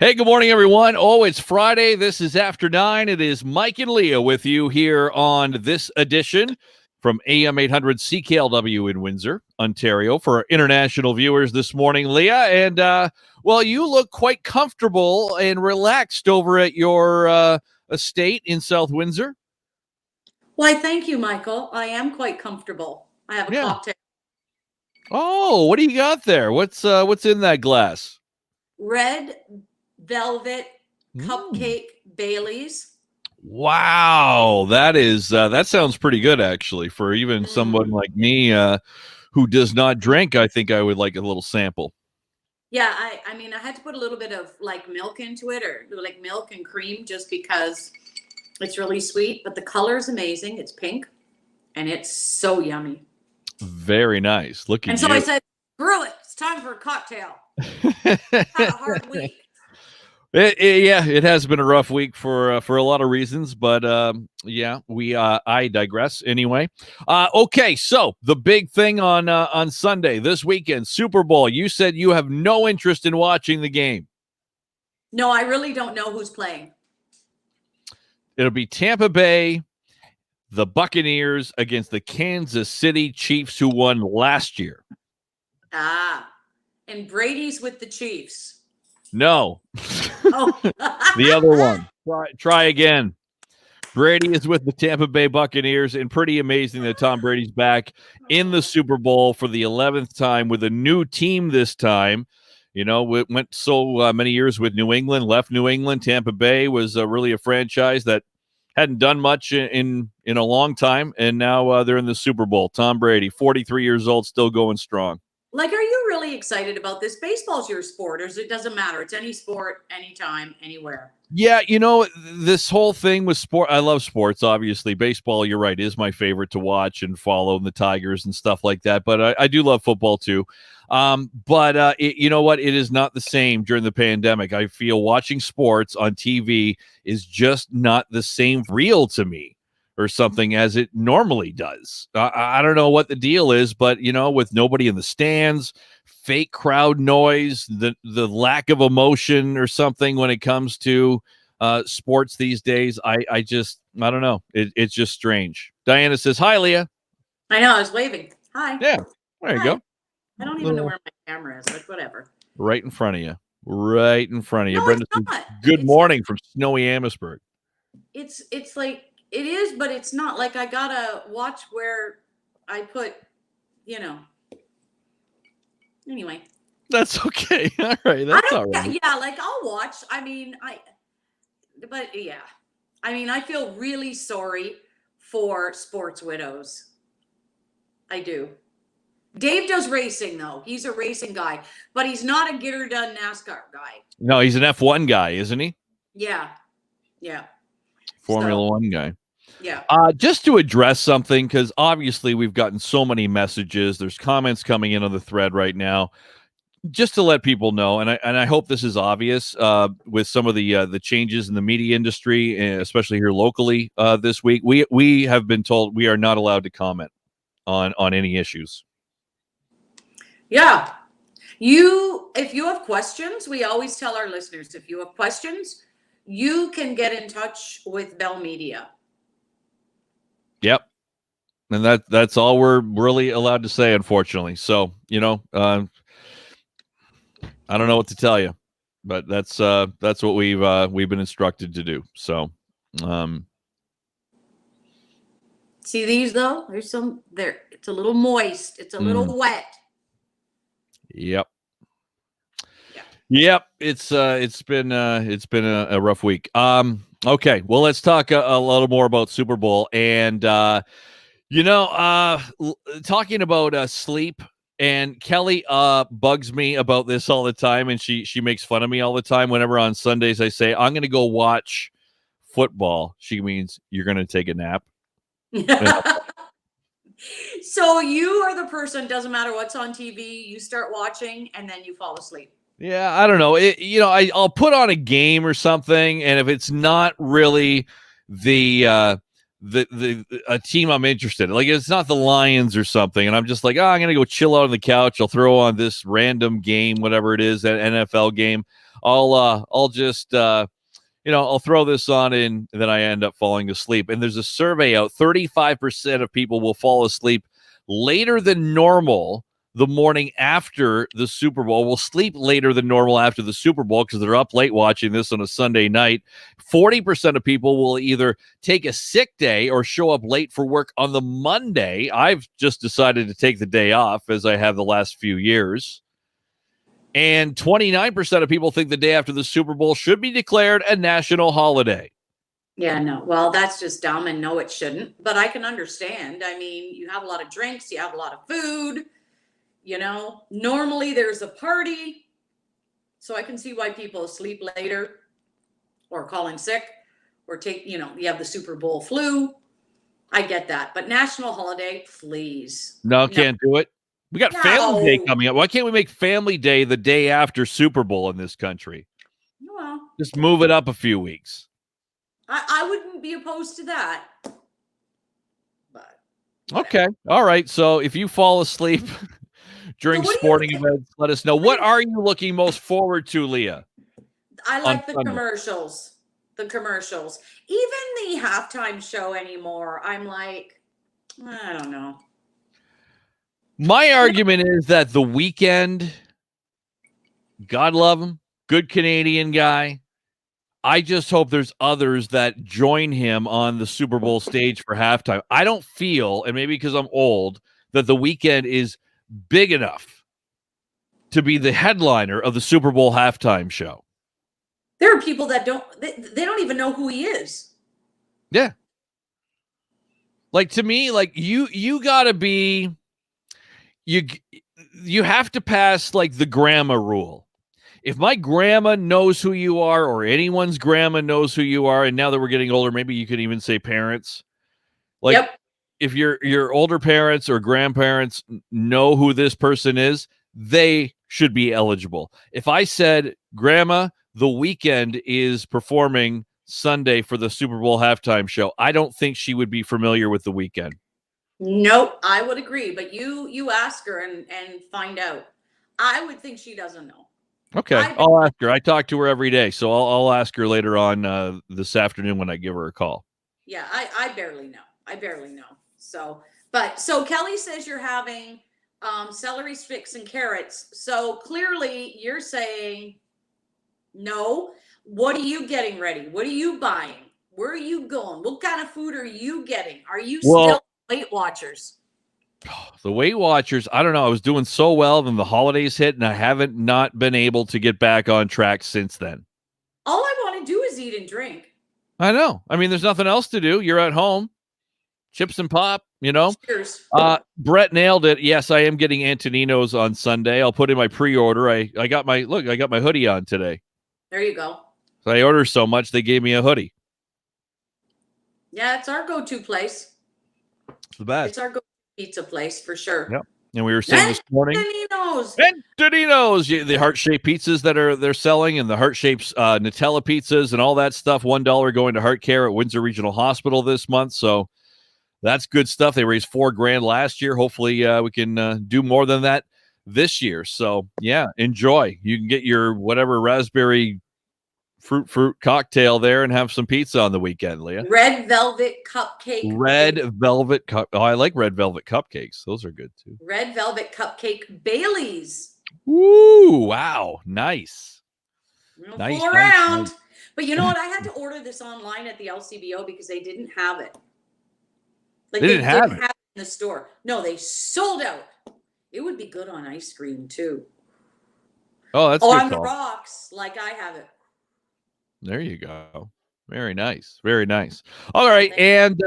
Hey, good morning, everyone. Oh, it's Friday. This is After 9. It is Mike and Leah with you here on this edition from AM800 CKLW in Windsor, Ontario. For our international viewers this morning, Leah. And, well, you look quite comfortable and relaxed over at your estate in South Windsor. Why, thank you, Michael. I am quite comfortable. I have a cocktail. Oh, what do you got there? What's in that glass? Red velvet cupcake Baileys. Wow, that sounds pretty good actually for even someone like me who does not drink. I think I would like a little sample. Yeah, I mean, I had to put a little bit of like milk into it, or like milk and cream, just because it's really sweet. But the color is amazing. It's pink, and it's so yummy. Very nice. Look at you. And so I said, "Screw it! It's time for a cocktail." Had a hard week. It has been a rough week for a lot of reasons, but I digress anyway. Okay, so the big thing on Sunday this weekend, Super Bowl. You said you have no interest in watching the game. No, I really don't know who's playing. It'll be Tampa Bay, the Buccaneers against the Kansas City Chiefs, who won last year. And Brady's with the Chiefs. No. Oh. The other one. Try again. Brady is with the Tampa Bay Buccaneers, and pretty amazing that Tom Brady's back in the Super Bowl for the 11th time with a new team this time. You know, it went so many years with New England, left New England. Tampa Bay was really a franchise that hadn't done much in a long time, and now they're in the Super Bowl. Tom Brady, 43 years old, still going strong. Like, are you really excited about this? Baseball's your sport, or it doesn't matter. It's any sport, anytime, anywhere. Yeah, you know, this whole thing with sport, I love sports, obviously. Baseball, you're right, is my favorite to watch and follow, the Tigers and stuff like that. But I do love football, too. You know what? It is not the same during the pandemic. I feel watching sports on TV is just not the same real to me or something as it normally does. I don't know what the deal is, but, you know, with nobody in the stands, fake crowd noise, the lack of emotion or something when it comes to sports these days, I don't know. It's just strange. Diana says, hi, Leah. I know, I was waving. Hi. Yeah, there you go. I don't even know where my camera is, but whatever. Right in front of you. Right in front of you. No, Brenda it's says, good morning from snowy Amherstburg. It's like, it is, but it's not. Like, I gotta watch where I put, anyway. That's okay. All right. That's all right. Yeah, like, I'll watch. I mean, I feel really sorry for sports widows. I do. Dave does racing, though. He's a racing guy, but he's not a get her done NASCAR guy. No, he's an F1 guy, isn't he? Yeah. Formula One guy. Yeah. Just to address something, because obviously we've gotten so many messages. There's comments coming in on the thread right now. Just to let people know, and I hope this is obvious with some of the changes in the media industry, especially here locally this week. We have been told we are not allowed to comment on any issues. Yeah. If you have questions, we always tell our listeners, if you have questions, you can get in touch with Bell Media. Yep. And that's all we're really allowed to say, unfortunately. So, I don't know what to tell you, but that's what we've been instructed to do. So, see these though? There's some there. It's a little moist. It's a little wet. Yep. Yep. It's been a rough week. Okay. Well, let's talk a little more about Super Bowl and talking about sleep. And Kelly bugs me about this all the time, and she makes fun of me all the time whenever on Sundays I say, I'm going to go watch football. She means you're going to take a nap. So you are the person, doesn't matter what's on TV, you start watching, and then you fall asleep. Yeah, I don't know. I'll put on a game or something, and if it's not really the a team I'm interested in. Like, it's not the Lions or something, and I'm just like, I'm gonna go chill out on the couch. I'll throw on this random game, whatever it is, an NFL game. I'll just I'll throw this on and then I end up falling asleep. And there's a survey out: 35% of people will fall asleep later than normal the morning after the Super Bowl, will sleep later than normal after the Super Bowl because they're up late watching this on a Sunday night. 40% of people will either take a sick day or show up late for work on the Monday. I've just decided to take the day off, as I have the last few years. And 29% of people think the day after the Super Bowl should be declared a national holiday. Yeah, no. Well, that's just dumb, and no, it shouldn't. But I can understand. I mean, you have a lot of drinks, you have a lot of food. Normally there's a party. So I can see why people sleep later or calling sick or you have the Super Bowl flu. I get that. But national holiday, please. No, can't do it. We got Family Day coming up. Why can't we make Family Day the day after Super Bowl in this country? Well, just move it up a few weeks. I wouldn't be opposed to that. But okay. All right. So if you fall asleep during sporting events, let us know. What are you looking most forward to, Leah? I like the commercials. The commercials. Even the halftime show anymore, I'm like, I don't know. My argument is that The Weeknd, God love him, good Canadian guy. I just hope there's others that join him on the Super Bowl stage for halftime. I don't feel, and maybe because I'm old, that The Weeknd is big enough to be the headliner of the Super Bowl halftime show. There are people that they don't even know who he is. Yeah. Like, to me, like you gotta be, you have to pass like the grandma rule. If my grandma knows who you are, or anyone's grandma knows who you are, and now that we're getting older, maybe you could even say parents. Like, yep. If your older parents or grandparents know who this person is, they should be eligible. If I said, Grandma, The Weeknd is performing Sunday for the Super Bowl halftime show, I don't think she would be familiar with The Weeknd. Nope, I would agree. But you ask her and find out. I would think she doesn't know. Okay, I'll ask her. I talk to her every day, so I'll ask her later on this afternoon when I give her a call. Yeah, I barely know. So Kelly says you're having celery sticks and carrots. So clearly you're saying no. What are you getting ready? What are you buying? Where are you going? What kind of food are you getting? Are you still Weight Watchers? The Weight Watchers, I don't know. I was doing so well, then the holidays hit, and I haven't not been able to get back on track since then. All I want to do is eat and drink. I know. I mean, there's nothing else to do. You're at home. Chips and pop, Cheers. Brett nailed it. Yes, I am getting Antonino's on Sunday. I'll put in my pre-order. I got my hoodie on today. There you go. So I ordered so much, they gave me a hoodie. Yeah, it's our go-to place. It's the best. It's our go-to pizza place for sure. Yep. And we were saying this morning, Antonino's, the heart-shaped pizzas that they're selling, and the heart-shaped Nutella pizzas and all that stuff. $1 going to Heart Care at Windsor Regional Hospital this month. So that's good stuff. They raised $4,000 last year. Hopefully we can do more than that this year. So yeah, enjoy. You can get your whatever raspberry fruit cocktail there and have some pizza on the weekend, Leah. Red velvet cupcake. Oh, I like red velvet cupcakes. Those are good too. Red velvet cupcake Baileys. Ooh, wow. Nice. Nice. Nice. But you know what? I had to order this online at the LCBO because they didn't have it. Like, they didn't have it in the store. No, they sold out. It would be good on ice cream too. Oh, that's on the rocks, like I have it. There you go. Very nice. Very nice. All right. And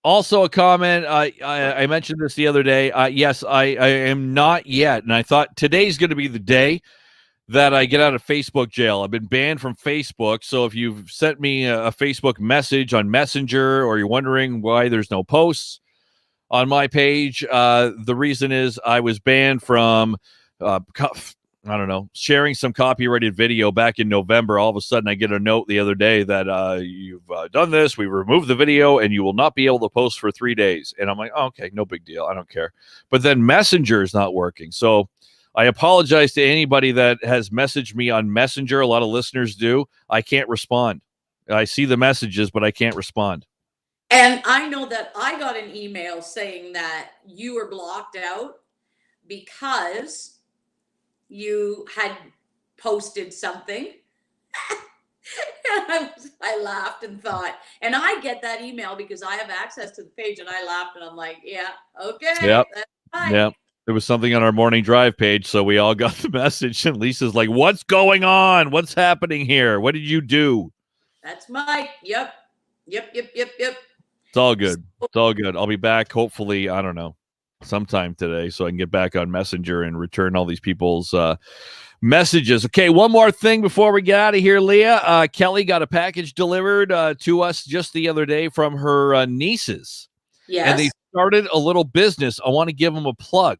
also a comment. I mentioned this the other day. Yes, I am not yet. And I thought today's going to be the day that I get out of Facebook jail. I've been banned from Facebook. So if you've sent me a Facebook message on Messenger, or you're wondering why there's no posts on my page, the reason is I was banned from I don't know, sharing some copyrighted video back in November. All of a sudden, I get a note the other day that you've done this. We removed the video, and you will not be able to post for 3 days. And I'm like, oh, okay, no big deal. I don't care. But then Messenger is not working. So I apologize to anybody that has messaged me on Messenger. A lot of listeners do. I can't respond. I see the messages, but I can't respond. And I know that I got an email saying that you were blocked out because you had posted something. And I laughed and thought, and I get that email because I have access to the page, and I laughed and I'm like, yeah, okay, Yep. that's fine. Yep. There was something on our morning drive page, so we all got the message. And Lisa's like, what's going on? What's happening here? What did you do? That's Mike. Yep. It's all good. It's all good. I'll be back, hopefully, I don't know, sometime today, so I can get back on Messenger and return all these people's messages. Okay, one more thing before we get out of here, Leah. Kelly got a package delivered to us just the other day from her nieces. Yes. And they started a little business. I want to give them a plug.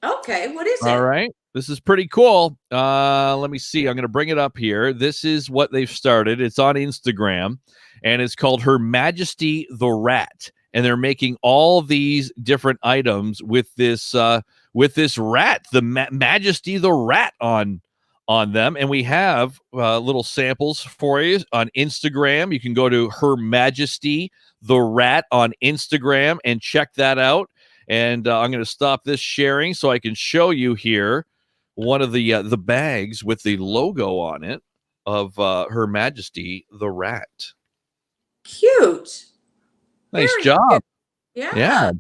Okay, what is it? All right. This is pretty cool. Let me see. I'm going to bring it up here. This is what they've started. It's on Instagram, and it's called Her Majesty the Rat. And they're making all these different items with this rat, the Majesty the Rat on them. And we have little samples for you on Instagram. You can go to Her Majesty the Rat on Instagram and check that out. And I'm going to stop this sharing so I can show you here one of the bags with the logo on it of Her Majesty the Rat. Cute. Nice Very job. cute. Yeah.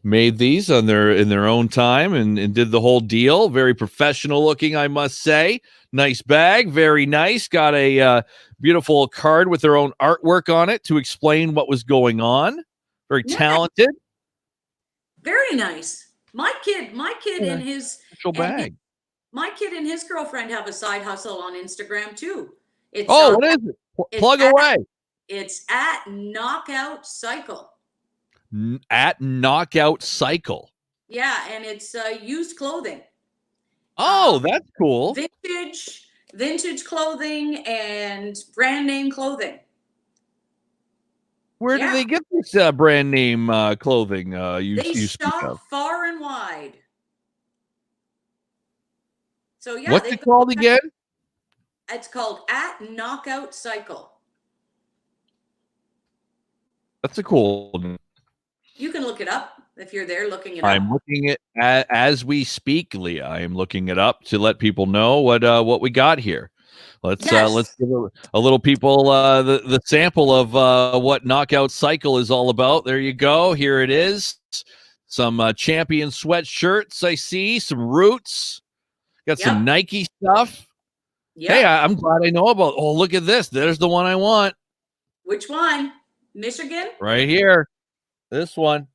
Made these in their own time and did the whole deal. Very professional looking, I must say. Nice bag. Very nice. Got a beautiful card with their own artwork on it to explain what was going on. Very talented. Very nice. My kid and his bag. My kid and his girlfriend have a side hustle on Instagram too. It's what is it? Plug away. It's at Knockout Cycle. At Knockout Cycle. Yeah, and it's used clothing. Oh, that's cool. Vintage clothing and brand name clothing. Where do they get this brand name clothing? They shop far and wide. So yeah, what's it called again? It's called at Knockout Cycle. That's a cool one. You can look it up if you're there looking it up. I'm looking it as we speak, Leah. I am looking it up to let people know what we got here. Let's give a little people the sample of what Knockout Cycle is all about. There you go. Here it is. Some Champion sweatshirts. I see some Roots. Got some Nike stuff. Yep. Hey, I'm glad I know about. Oh, look at this. There's the one I want. Which one? Michigan? Right here. This one.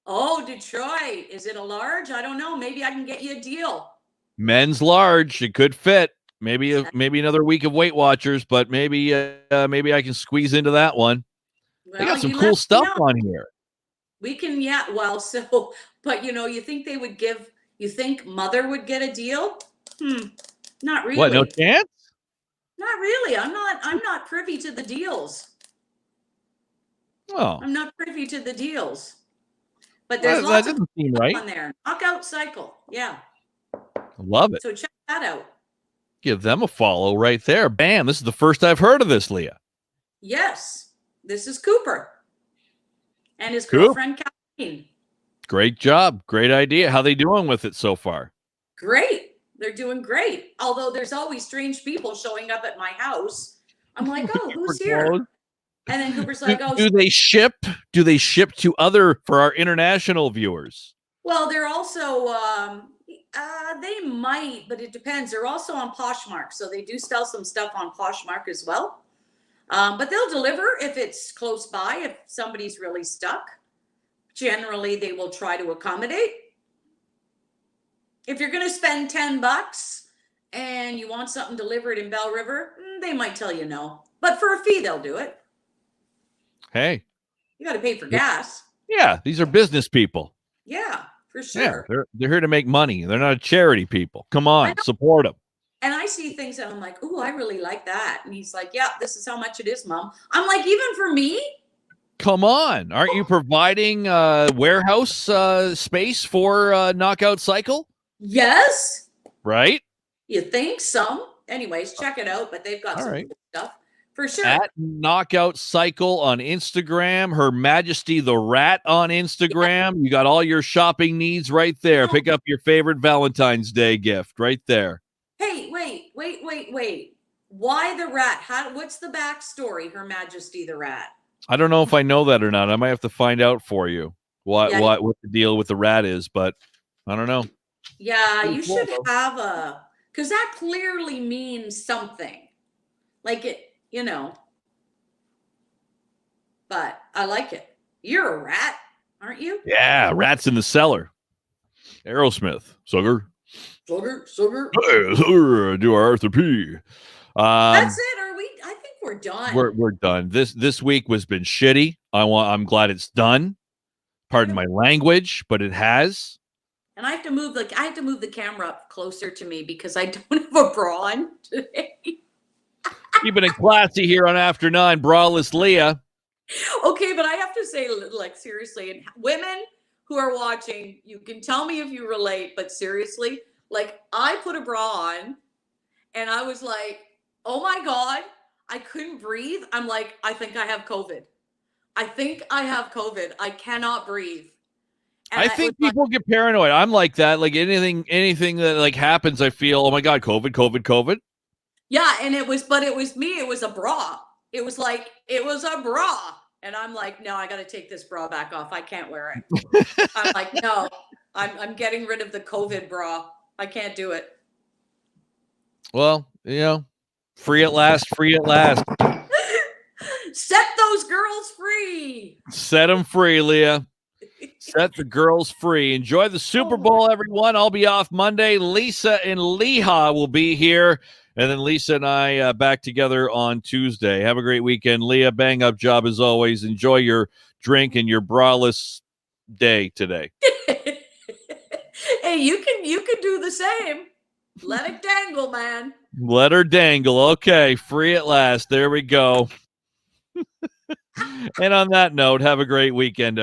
Oh, Detroit. Is it a large? I don't know. Maybe I can get you a deal. Men's large. It could fit. Maybe another week of Weight Watchers, but maybe I can squeeze into that one. Well, they got some cool stuff on here. We can, but you think they would you think Mother would get a deal? Not really. What, no chance? Not really. I'm not privy to the deals. Oh. I'm not privy to the deals. But there's lots of stuff right on there. Knockout Cycle. Yeah. Love it. So check that out. Give them a follow right there. Bam. This is the first I've heard of this, Leah. Yes. This is Cooper. And his girlfriend, Kathleen. Great job. Great idea. How they doing with it so far? Great. They're doing great. Although there's always strange people showing up at my house. I'm like, oh, who's here? And then Cooper's like, oh. Do they ship to for our international viewers? Well, they're also, they might, but it depends. They're also on Poshmark. So they do sell some stuff on Poshmark as well. But they'll deliver if it's close by, if somebody's really stuck. Generally, they will try to accommodate. If you're going to spend $10 and you want something delivered in Bell River, they might tell you no. But for a fee, they'll do it. Hey. You got to pay for gas. Yeah, these are business people. Yeah. for Yeah, sure. they're here to make money. They're not a charity people. Come on, support them. And I see things and I'm like, oh, I really like that. And he's like, yeah, this is how much it is, Mom. I'm like, even for me? Come on. Aren't you providing warehouse space for Knockout Cycle? Yes. Right? You think some? Anyways, check it out. But they've got All some right. cool stuff for sure. At Knockout Cycle on Instagram, Her Majesty the Rat on Instagram. You got all your shopping needs right there. Pick up your favorite Valentine's Day gift right there. Hey, wait. Why the rat? What's the backstory, Her Majesty the Rat? I don't know if I know that or not. I might have to find out for you what the deal with the rat is, but I don't know. Yeah, you should have because that clearly means something. Like it, but I like it. You're a rat, aren't you? Yeah, Rats in the Cellar. Aerosmith. Sugar. Do our Arthur P. That's it. Are we? I think we're done. We're done. This week was been shitty. I'm glad it's done. Pardon my language, but it has. And I have to move the camera up closer to me because I don't have a bra on today. Keeping it classy here on After 9, braless Leah. Okay, but I have to say, like, seriously, and women who are watching, you can tell me if you relate, but seriously, like, I put a bra on and I was like, oh my God, I couldn't breathe. I'm like, I think I have COVID. I cannot breathe. And I think people get paranoid. I'm like that. Like anything that like happens, I feel, oh my God, COVID. Yeah, and it was me. It was a bra. It was a bra. And I'm like, no, I got to take this bra back off. I can't wear it. I'm like, no, I'm getting rid of the COVID bra. I can't do it. Well, free at last. Set those girls free. Set them free, Leah. Set the girls free. Enjoy the Super Bowl, everyone. I'll be off Monday. Lisa and Leha will be here. And then Lisa and I back together on Tuesday. Have a great weekend. Leah, bang up job as always. Enjoy your drink and your braless day today. Hey, you can do the same. Let it dangle, man. Let her dangle. Okay, free at last. There we go. And on that note, have a great weekend, everyone.